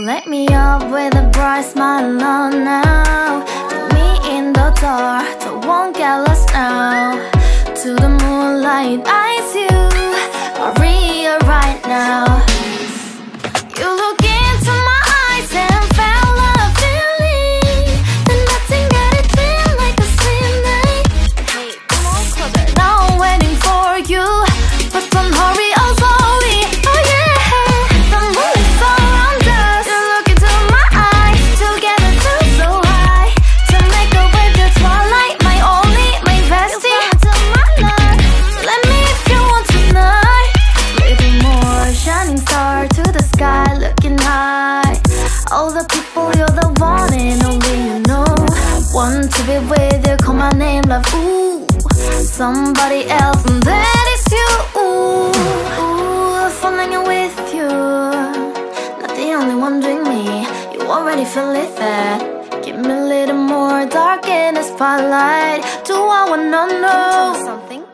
Light me up with a bright smile on now. Put me in the dark, so won't get lost now. To the moonlight, eyes you, Maria right now. You look into my eyes and felt a feeling that nothing got it feel like a same night. Hey, come on closer. Now I'm waiting for you, but don't hurry, oh slowly. Oh yeah, the moon is around us. You look into my eyes, together feel so high. To make a way the twilight, my only, my bestie. You come into my life, let me if you want tonight. Little more shining star to the sky, looking high. All the people, you're the one and only you know. Want to be with you, call my name, love, ooh. Somebody else, and that is you, ooh. Falling with you, not the only one doing me. You already feel it there. Give me a little more dark in the spotlight. Do I wanna know something?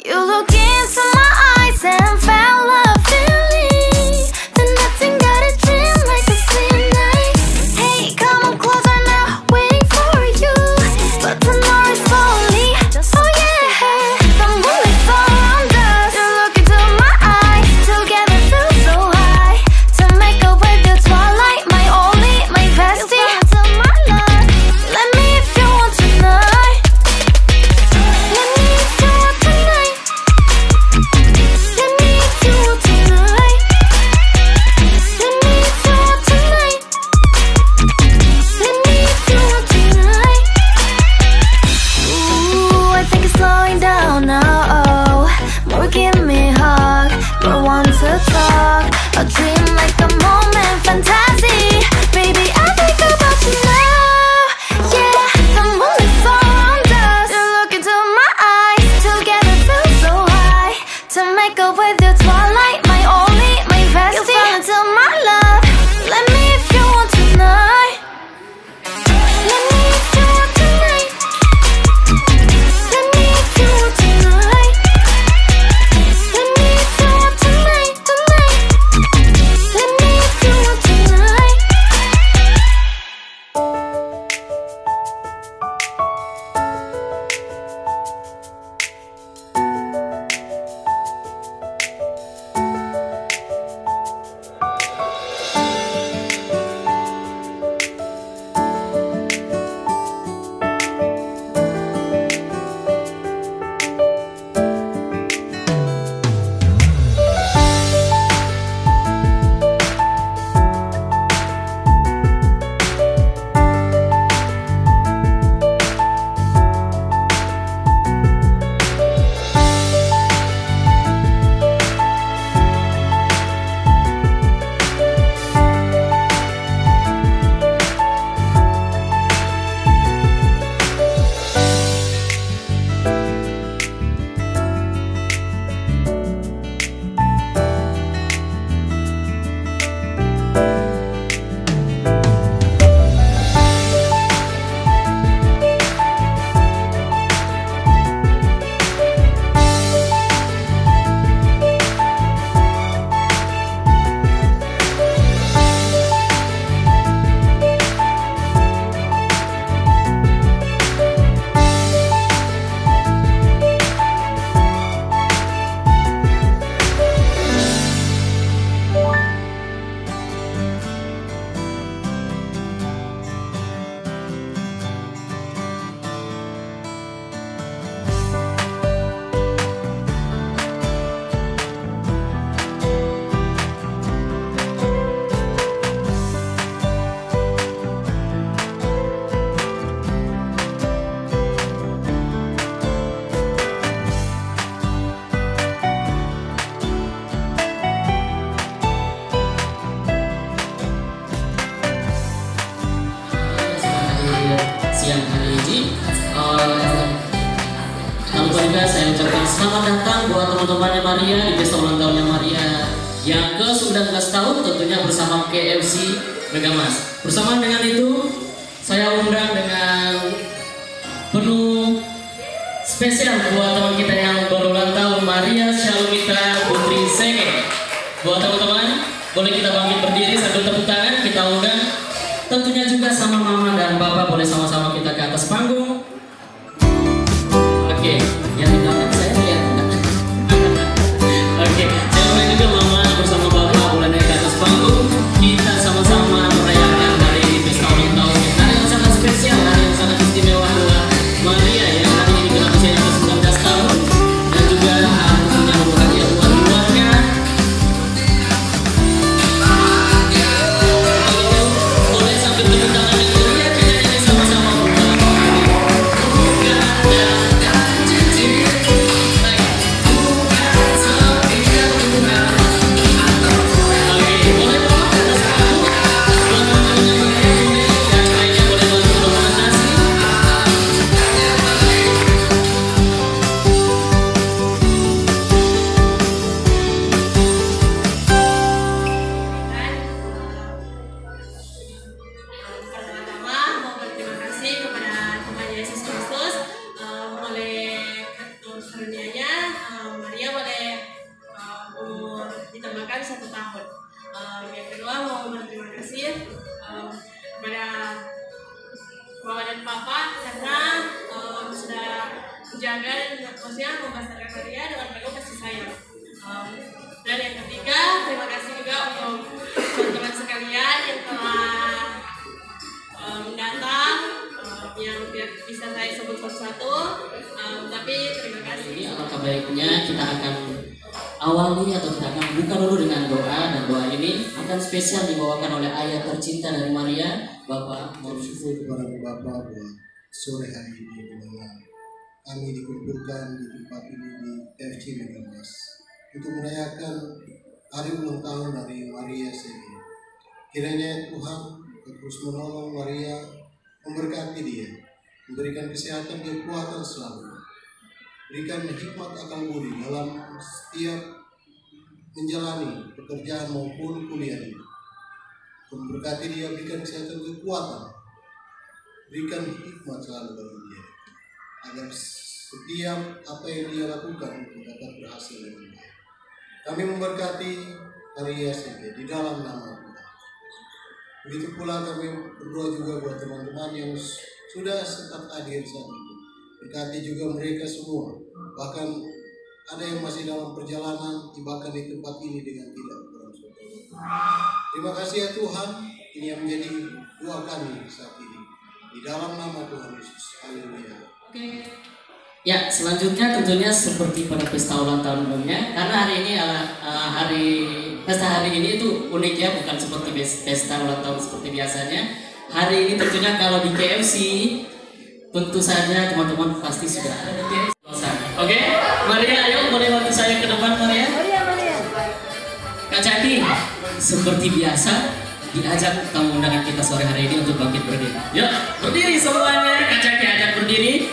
You look into my eyes and felt a feeling that nothing got a dream like a same night. Hey, come on closer now, waiting for you, but tomorrow is slowly. Oh yeah, the moon is around us. You look into my eyes, together feel so high. To make a way the twilight, my only, my bestie. You come into my life, let me if you want tonight. Let me if you want tonight. Let me if you want tonight. Let me if you want tonight. Let me if you want tonight. Ooh, I think it's slowing down now. Oh, more give me a hug, more want to talk. A dream like a moment, fantasy. Baby, I think about you now. Yeah, the moon is around us. You look into my eyes, together feel so high. To make up with your twilight, my only, my bestie. You fall into my love, let me if you want tonight. Let me if you want tonight. Let me if you want tonight. Let me if you want tonight, tonight. Let me if you want tonight. Siang hari ini juga saya ucapkan selamat datang buat teman-temannya Maria di pesta ulang tahunnya Maria yang ke-19 tahun, tentunya bersama KFC Megamas. Bersama dengan itu saya undang dengan penuh spesial buat teman kita yang berulang tahun, Maria Shalomita Putri Senge. Buat teman-teman, boleh kita bangkit berdiri sambil tepuk tangan, kita sama mama dan papa boleh sama-sama kita ke atas panggung. Oke, yang di belakang saya lihat. Oke, saya boleh juga mama bersama bapak boleh naik ke atas panggung. Kita sama-sama merayakan hari pesta ulang tahun hari yang sangat spesial, hari yang sangat istimewa buat Maria yang hari ini genap usianya ke-19 tahun dan juga tentunya berbahagia buat keluarga. Boleh sambil tepuk tangan yang meriah kita nyanyi sama-sama. Pertama-tama mau berterima kasih kepada Tuhan Yesus Kristus oleh karunia-Nya Maria boleh umur ditambahkan 1 tahun. Yang kedua mau berterima kasih kepada Mama dan Papa karena sudah menjaga dan maksudnya membesarkan Maria dengan penuh kasih sayang. Dan yang ketiga terima kasih juga untuk teman-teman sekalian yang telah datang, yang tidak bisa saya sebut satu-satu, tapi terima kasih. Jadi alangkah baiknya kita akan awali atau kita akan buka dulu dengan doa, dan doa ini akan spesial dibawakan oleh ayah tercinta dari Maria. Bapak mau bersyukur kepada Bapa buat sore hari ini di mana kami dikumpulkan di tempat ini di TFC Megamas untuk merayakan hari ulang tahun dari Maria Segi. Kiranya Tuhan terus menolong Maria, memberkati dia, memberikan kesehatan dan kekuatan selalu, berikan hikmat akal budi dalam setiap menjalani pekerjaan maupun kuliah dia. Memberkati dia, berikan kesehatan dan kekuatan, berikan hikmat selalu bagi dia, agar setiap apa yang dia lakukan dapat berhasil dengan baik. Kami memberkati Maria Segi di dalam nama Tuhan. Begitu pula kami berdoa juga buat teman-teman yang sudah sempat hadir saat ini. Berkati juga mereka semua. Bahkan ada yang masih dalam perjalanan, bahkan di tempat ini dengan tidak kurang suatu. Terima kasih ya Tuhan. Ini yang menjadi doa kami saat ini. Di dalam nama Tuhan Yesus. Haleluya. ya, selanjutnya tentunya seperti pada pesta ulang tahun umumnya, karena hari ini pesta hari ini itu unik ya, bukan seperti pesta ulang tahun seperti biasanya. Hari ini tentunya kalau di KFC tentu saja teman-teman pasti sudah ada di KFC. Oke, Maria, ayo boleh bantu saya ke depan Maria. Kak Cati, seperti biasa diajak tamu undangan kita sore hari ini untuk bangkit berdiri. Yuk, berdiri semuanya. Kak Cati ajak berdiri.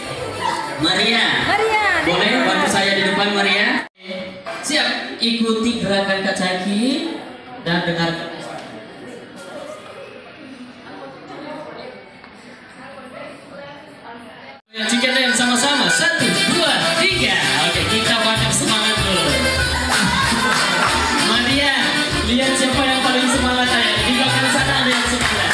Maria, boleh bantu saya di depan Maria. Siap, ikuti gerakan Kak Caki dan dengarkan. Jika kalian sama-sama 1, 2, 3. Oke, kita bakal semangat dulu. Maria, lihat siapa yang paling semangat ya. Di belakang sana ada yang semangat.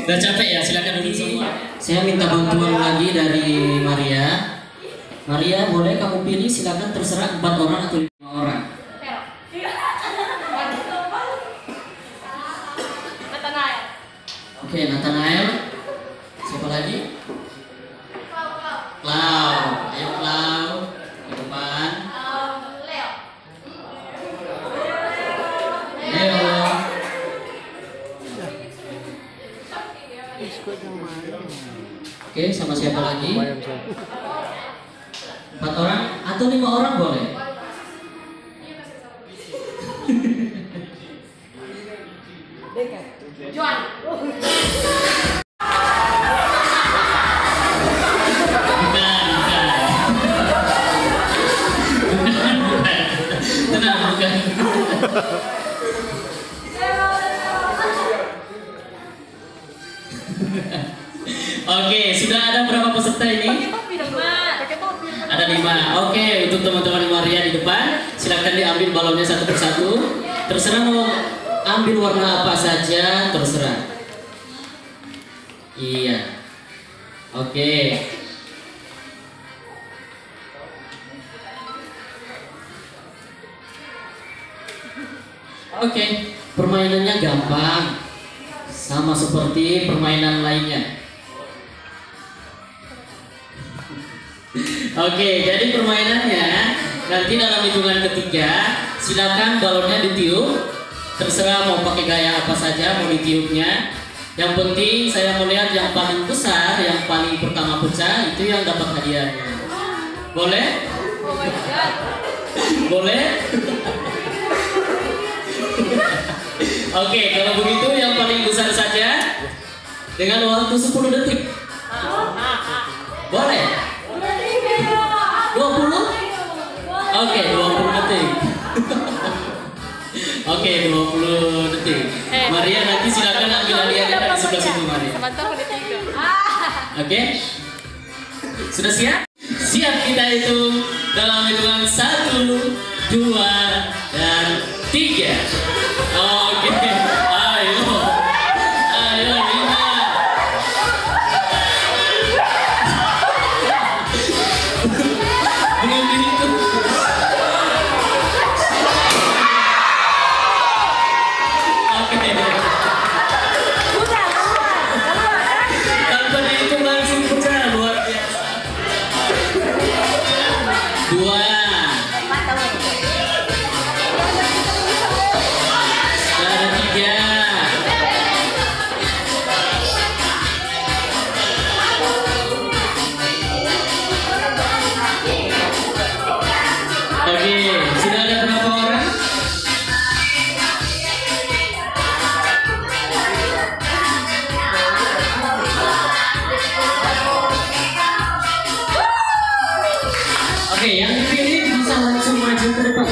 Udah capek ya, silakan duduk semua. Saya minta bantuan lagi dari Maria. Maria, boleh kamu pilih, silakan terserah 4 orang atau 5 orang. Oke, Nathanael. Siapa lagi? Clau. Ayo Clau. Ke depan. Leo. Oke, sama siapa lagi? 4 orang atau 5 orang boleh? Juan. Tenang, bukan. Oke, sudah ada berapa peserta ini? Ada 5. Oke, untuk teman-teman Maria di depan, silakan diambil balonnya satu persatu. Terserah mau ambil warna apa saja, terserah. Iya. Oke. Oke, permainannya gampang, sama seperti permainan lainnya. Oke, jadi permainannya nanti dalam hitungan ketiga, silakan balonnya ditiup. Terserah mau pakai gaya apa saja, mau ditiupnya. Yang penting saya melihat yang paling besar, yang paling pertama pecah itu yang dapat hadiahnya. Boleh? Boleh? Oke, kalau begitu yang paling besar saja dengan waktu 10 detik. Boleh? 20? Oke, 20 detik. Oke, 20 detik. Maria, nanti silakan ambil hadiahnya dari sebelah situ, Maria. Oke? Sudah siap? Siap, kita hitung dalam hitungan 1, 2, dan 3. Oke, ayo. Ayo, 5. Belum dihitung. Oke. Tanpa dihitung langsung pecah, luar biasa. 2. Ada 3. Oke, sudah ada berapa orang? Oke, yang dipilih bisa langsung maju ke depan.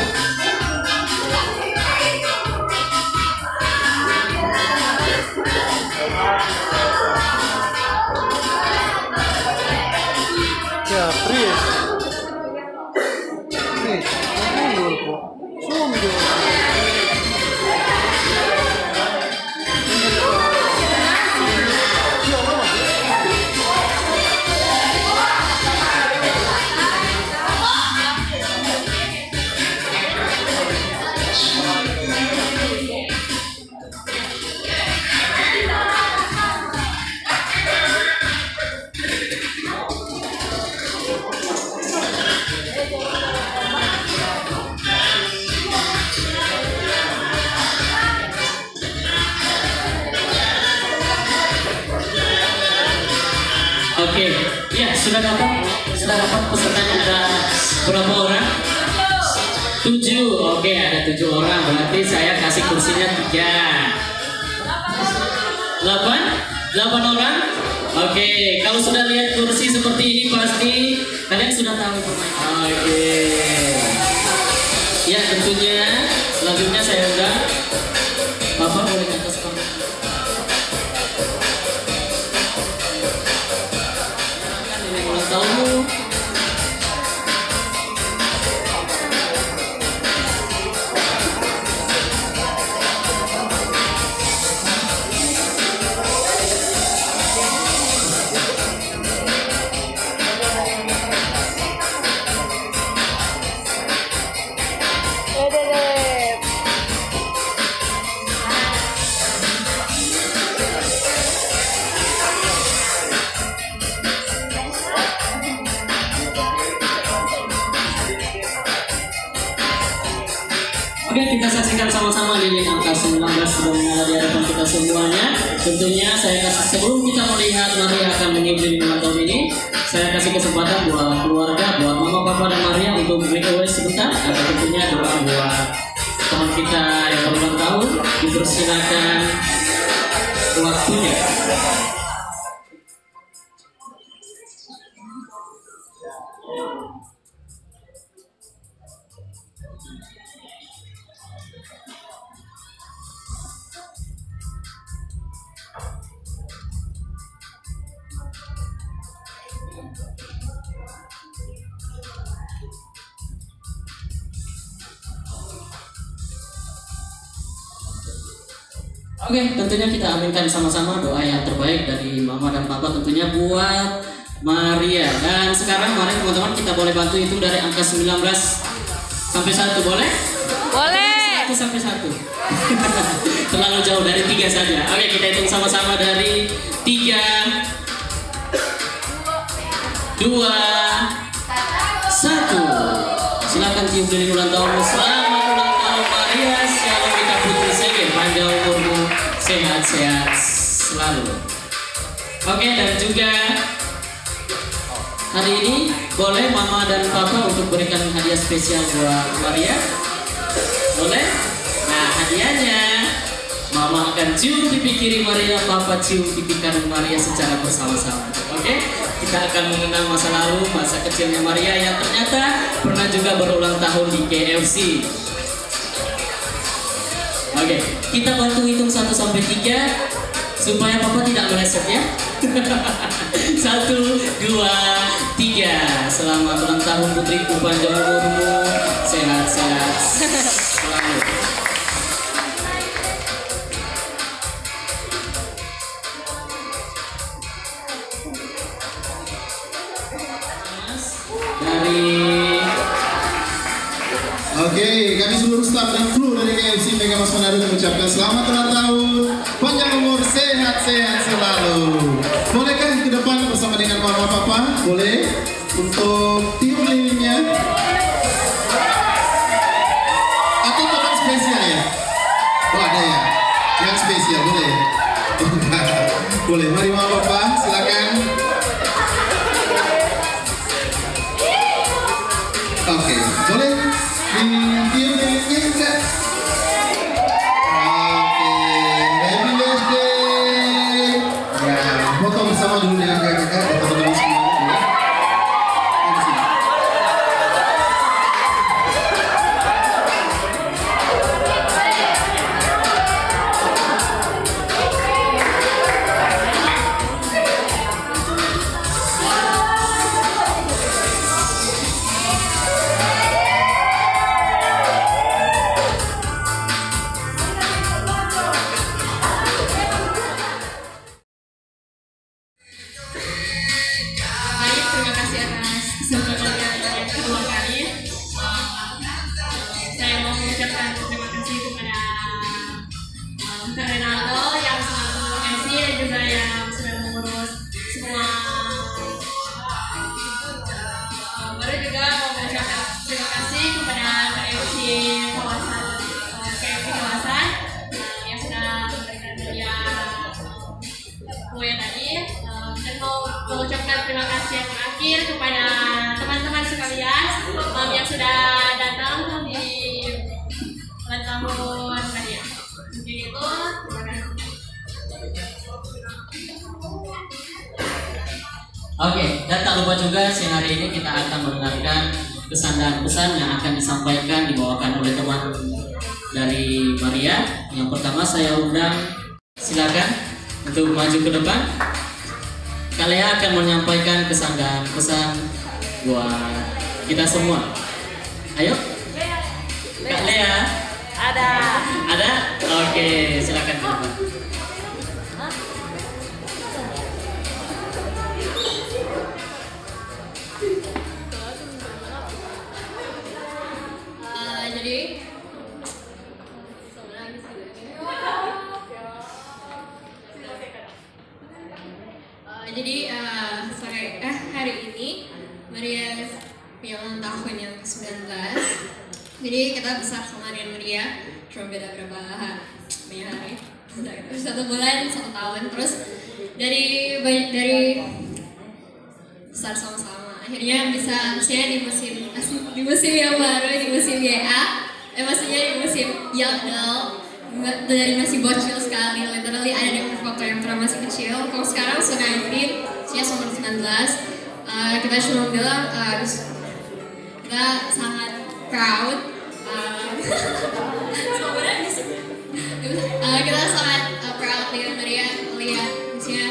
Ya, Pris. Pris, mundur kok. Mundur. Oke, ya sudah dapat pesertanya ada berapa orang? 7. Oke, ada 7 orang. Berarti saya kasih kursinya 3. 8 orang. Oke, kalau sudah lihat kursi seperti ini pasti kalian sudah tahu permainan. Oke. Ya tentunya selanjutnya saya undang Bapak boleh ke atas panggung. Ini ulang tahunmu. saksikan sama-sama lilin angka 19 sudah menyala di hadapan kita semuanya. Tentunya saya kasih, sebelum kita melihat Maria akan menyibling ulang tahun ini, saya kasih kesempatan buat keluarga, buat mama, papa, dan Maria untuk breakaway sebentar. Ada tentunya doa buat teman kita yang berulang tahun. Dipersilakan waktunya. Oke, tentunya kita aminkan sama-sama doa yang terbaik dari mama dan papa tentunya buat Maria. Dan sekarang mari teman-teman kita boleh bantu itu dari angka 19 sampai 1, boleh? Boleh. 1 sampai 1. Terlalu jauh, dari 3 saja. Oke, kita hitung sama-sama dari 3, 2, 1. Silakan tiup lilin ulang tahunmu. Selamat ulang tahun Maria. Shalom kita putri Sege, panjang umurmu, sehat-sehat selalu. Oke, dan juga hari ini boleh mama dan papa untuk berikan hadiah spesial buat Maria. Boleh? Nah, hadiahnya mama akan cium pipi kiri Maria, papa cium pipi kanan Maria secara bersama-sama. Oke? Kita akan mengenang masa lalu, masa kecilnya Maria yang ternyata pernah juga berulang tahun di KFC. Oke, kita bantu hitung 1 sampai 3 supaya papa tidak meleset ya. 1, 2, 3. Selamat ulang tahun putriku, panjang umurmu, sehat-sehat selalu. Oke, kami seluruh staf dan kru dari KFC Mega Mas Manado mengucapkan selamat ulang tahun, panjang umur, sehat-sehat selalu. Bolehkah ke depan bersama dengan mama papa? Boleh? Untuk tiup lilinnya. Atau teman spesial ya? Oh ada ya? Yang spesial boleh? Boleh, mari mama papa silakan. Oke, boleh? Tiup lilinnya enggak? Oke, happy birthday. Ya, foto bersama dulu dengan kakak-kakak, foto dulu semua ya. Di sini. Baik, terima kasih atas kesempatannya yang kedua kali. Saya mau mengucapkan terima kasih kepada Kak Renaldo yang sangat mengasihi dan juga yang sudah mengurus semua. Baru juga mau mengucapkan terima kasih kepada KFC kawasan yang sudah memberikan hadiah kue tadi. Dan mau mengucapkan terima kasih yang terakhir kepada teman-teman sekalian yang sudah datang di ulang tahun Maria. Mungkin itu, terima kasih. Oke, dan tak lupa juga siang hari ini kita akan mendengarkan pesan dan pesan yang akan disampaikan dibawakan oleh teman dari Maria. Yang pertama saya undang, silakan untuk maju ke depan. Kalian akan menyampaikan kesan dan pesan buat kita semua. Ayo, Kak Lea. Ada. Ada? Oke, silakan ke depan. Jadi hari ini Maria punya ulang tahun yang ke-19. Jadi kita besar sama dengan Maria. cuma beda berapa banyak hari, 1 bulan, 1 tahun. Terus dari besar sama-sama, akhirnya bisa saya di musim yang baru, di musim GA, maksudnya di musim young adult, dari masih bocil sekali, literally ada di foto yang pernah masih kecil. Kalau sekarang sudah 19, saya umur 19, kita cuma bilang kita sangat proud, kita sangat proud dengan Maria, lihat maksudnya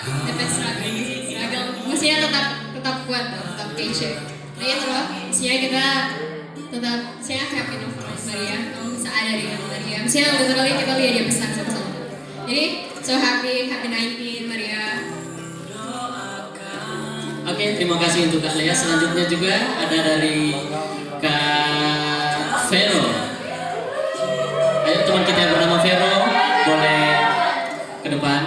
dapat struggle, maksudnya tetap kuat, tetap patient. Nah itu loh, maksudnya kita tetap, saya happy dengan Maria, kamu bisa ada dengan Maria. Maksudnya literally kita lihat dia besar sama-sama. Jadi so happy 19 Maria. Oke, terima kasih untuk Kak Lea. Selanjutnya juga ada dari Kak Vero. Ayo teman kita yang bernama Vero, boleh ke depan.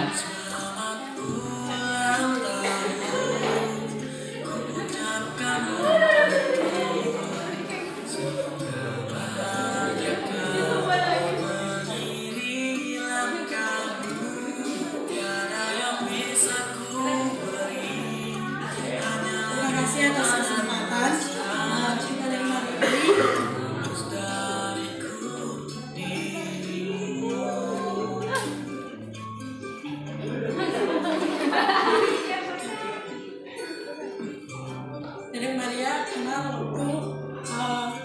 Dari Maria kenal waktu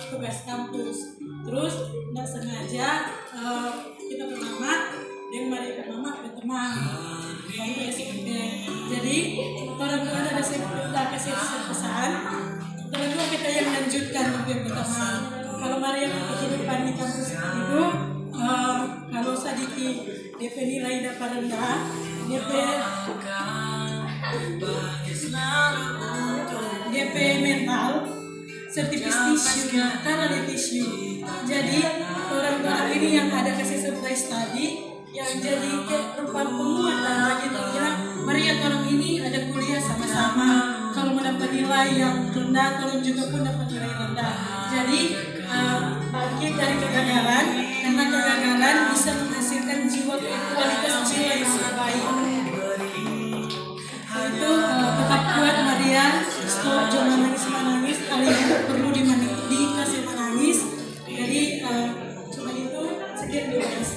tugas kampus, terus nggak sengaja kita pertama, dan Maria pertama berteman lalu SMP. Jadi orang tua ada kasih pesan, orang tua kita yang lanjutkan untuk berteman. Kalau Maria kehidupan di kampus itu, kalau sedikit DP nilai dapat rendah, DP mental, sertifikat tisu, karena di tisu. Jadi orang-orang ini yang ada kasih surprise tadi, yang jadi rupa penguatan bagi dia. Maria orang ini ada kuliah sama-sama. Kalau mendapat nilai yang rendah, kalau juga pun dapat nilai rendah. Jadi bangkit dari kegagalan, karena kegagalan bisa menghasilkan kualitas jiwa yang terbaik. Itu tetap kuat Maria, stop jangan menangis, kalian perlu dikasih menangis. Jadi cuma itu, sekian dulu guys.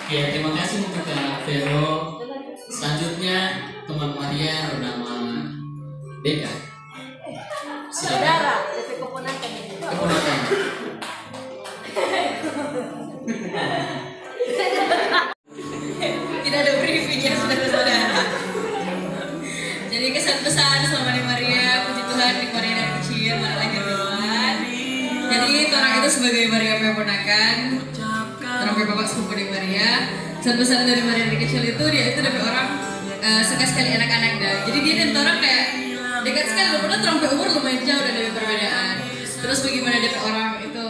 Oke, terima kasih untuk Kak Vero. Selanjutnya teman Maria bernama Beka. Saudara, dari keponakan. Tidak ada briefing ya saudara-saudara. Jadi kesan-pesan selama di Maria, puji Tuhan di Maria dari kecil, mana lahir duluan. Jadi orang itu sebagai Maria keponakan, orang bapak sepupu di Maria. Pesan-pesan dari Maria dari kecil itu, dia itu dari orang suka sekali anak-anak dah. Jadi dia dan orang kayak dekat sekali, walaupun terlalu umur lumayan jauh dari perbedaan. Terus bagaimana dari orang itu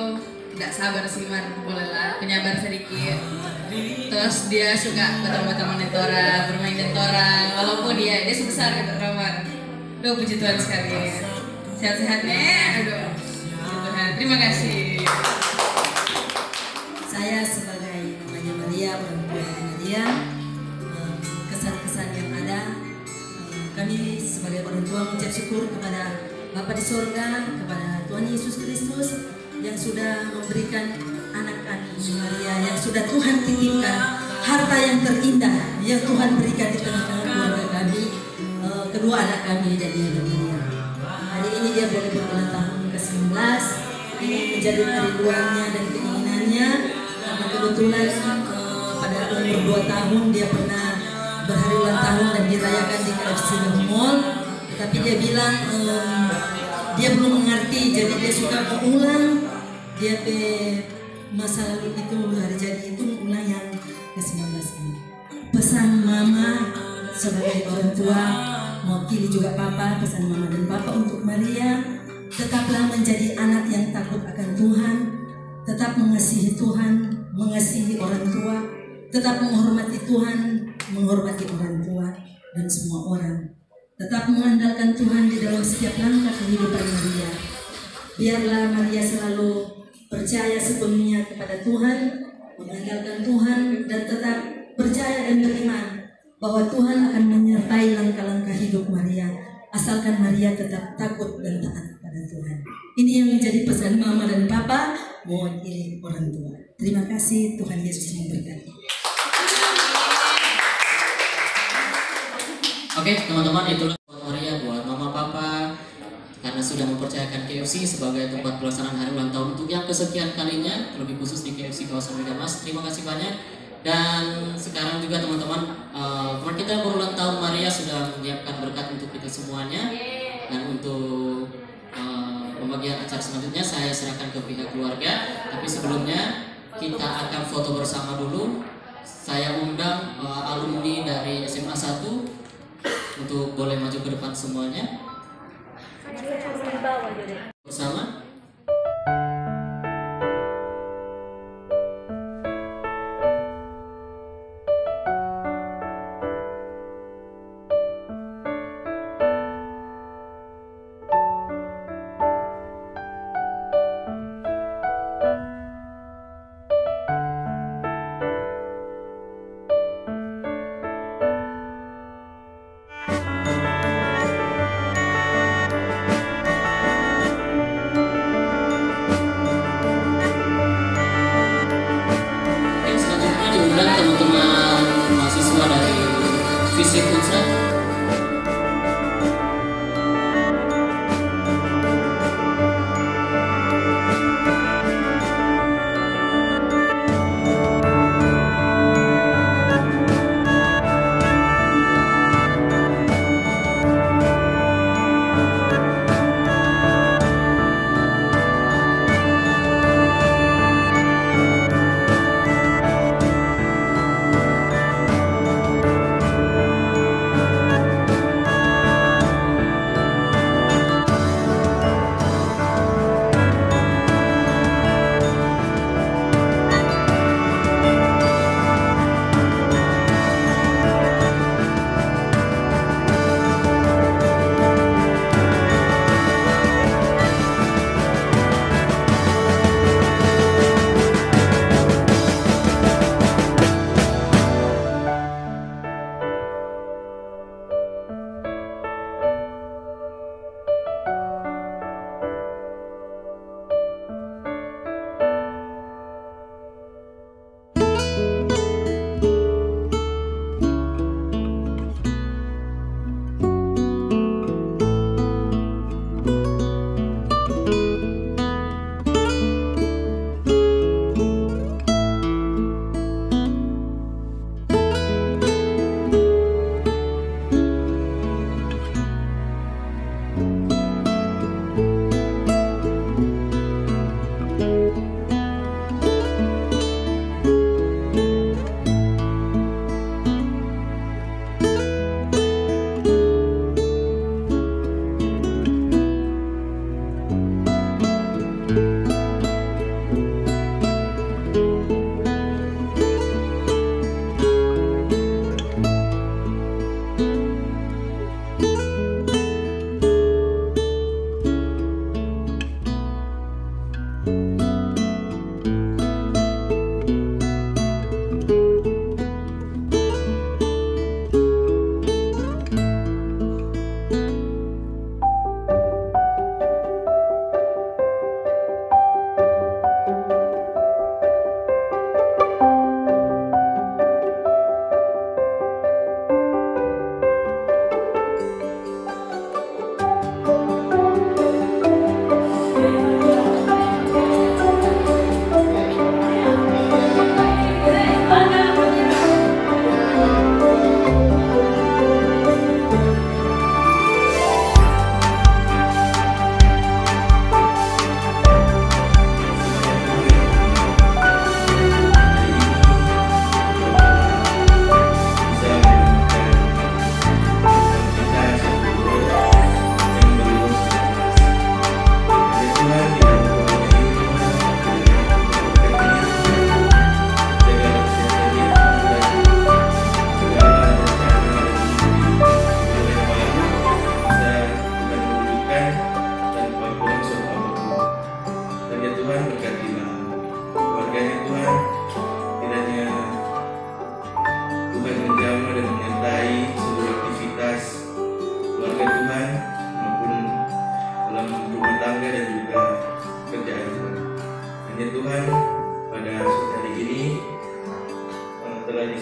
tidak sabar sih man, bolehlah penyabar sedikit. Terus dia suka betul-betul menentora, bermain dentora, walaupun dia sebesar gitu Roman. Duh puji Tuhan sekali. Sehat-sehatnya, aduh. Puji Tuhan. Terima kasih. Saya sebagai namanya Maria, orang tua dari Maria, kesan-kesan yang ada, kami sebagai orang tua mengucap syukur kepada Bapa di surga, kepada Tuhan Yesus Kristus yang sudah memberikan anak kami Maria, yang sudah Tuhan titipkan harta yang terindah yang Tuhan berikan di tengah-tengah keluarga kami, kedua anak kami dari Maria. Hari ini dia boleh berulang tahun ke-19, ini menjadi kerinduannya dan keinginannya, karena kebetulan pada umur 2 tahun dia pernah berhari ulang tahun dan dirayakan di KFC Mall, tetapi dia bilang dia belum mengerti, jadi dia suka mengulang dia masa lalu itu, hari jadi itu mengulang yang ke-19 ini. Pesan mama sebagai orang tua, mewakili juga papa, pesan mama dan papa untuk Maria, tetaplah menjadi anak yang takut akan Tuhan, tetap mengasihi Tuhan, mengasihi orang tua, tetap menghormati Tuhan, menghormati orang tua dan semua orang. Tetap mengandalkan Tuhan di dalam setiap langkah kehidupan Maria. Biarlah Maria selalu percaya sepenuhnya kepada Tuhan, mengandalkan Tuhan, dan tetap percaya dan beriman bahwa Tuhan akan menyertai langkah-langkah hidup Maria, asalkan Maria tetap takut dan taat kepada Tuhan. Ini yang menjadi pesan Mama dan Papa mewakili orang tua. Terima kasih, Tuhan Yesus memberkati. Oke, teman-teman, itulah buat Maria, buat Mama Papa, karena sudah mempercayakan KFC sebagai tempat pelaksanaan hari ulang tahun untuk yang kesekian kalinya, lebih khusus di KFC kawasan Megamas. Terima kasih banyak. Dan sekarang juga teman-teman, kita berulang tahun, Maria sudah menyiapkan berkat untuk kita semuanya. Dan untuk pembagian acara selanjutnya saya serahkan ke pihak keluarga. Tapi sebelumnya kita akan foto bersama dulu. Saya undang alumni dari SMA 1 untuk boleh maju ke depan semuanya. Bersama. Teman-teman mahasiswa dari Visip Unsur.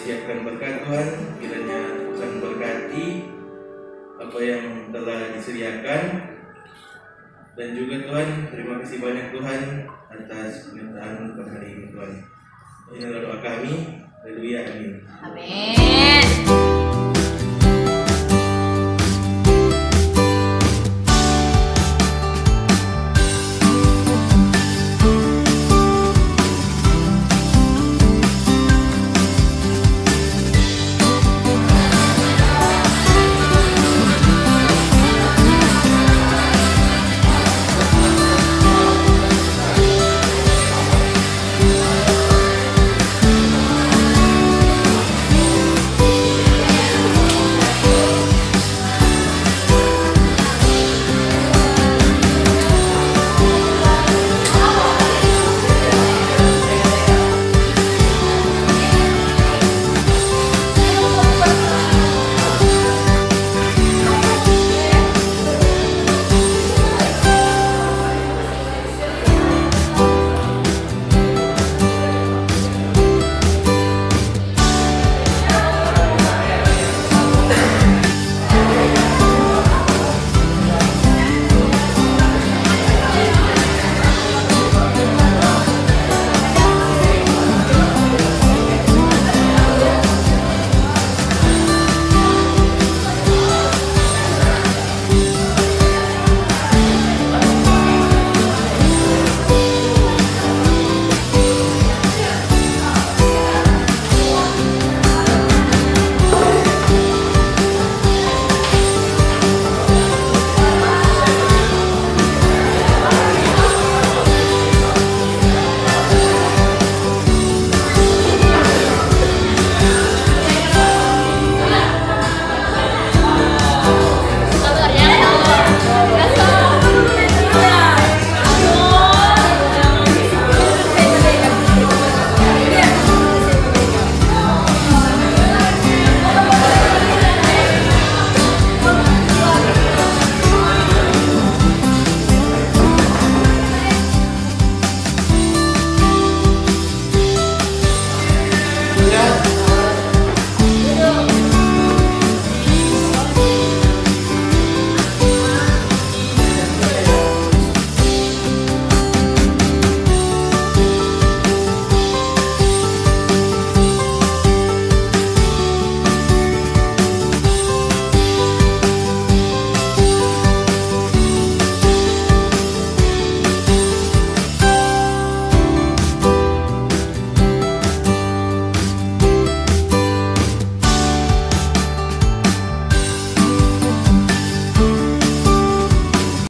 siapkan berkat Tuhan, kiranya Tuhan berkati apa yang telah disediakan. Dan juga Tuhan, terima kasih banyak Tuhan atas penyertaan pada hari ini Tuhan. Inilah doa kami. Haleluya, amin. Amin.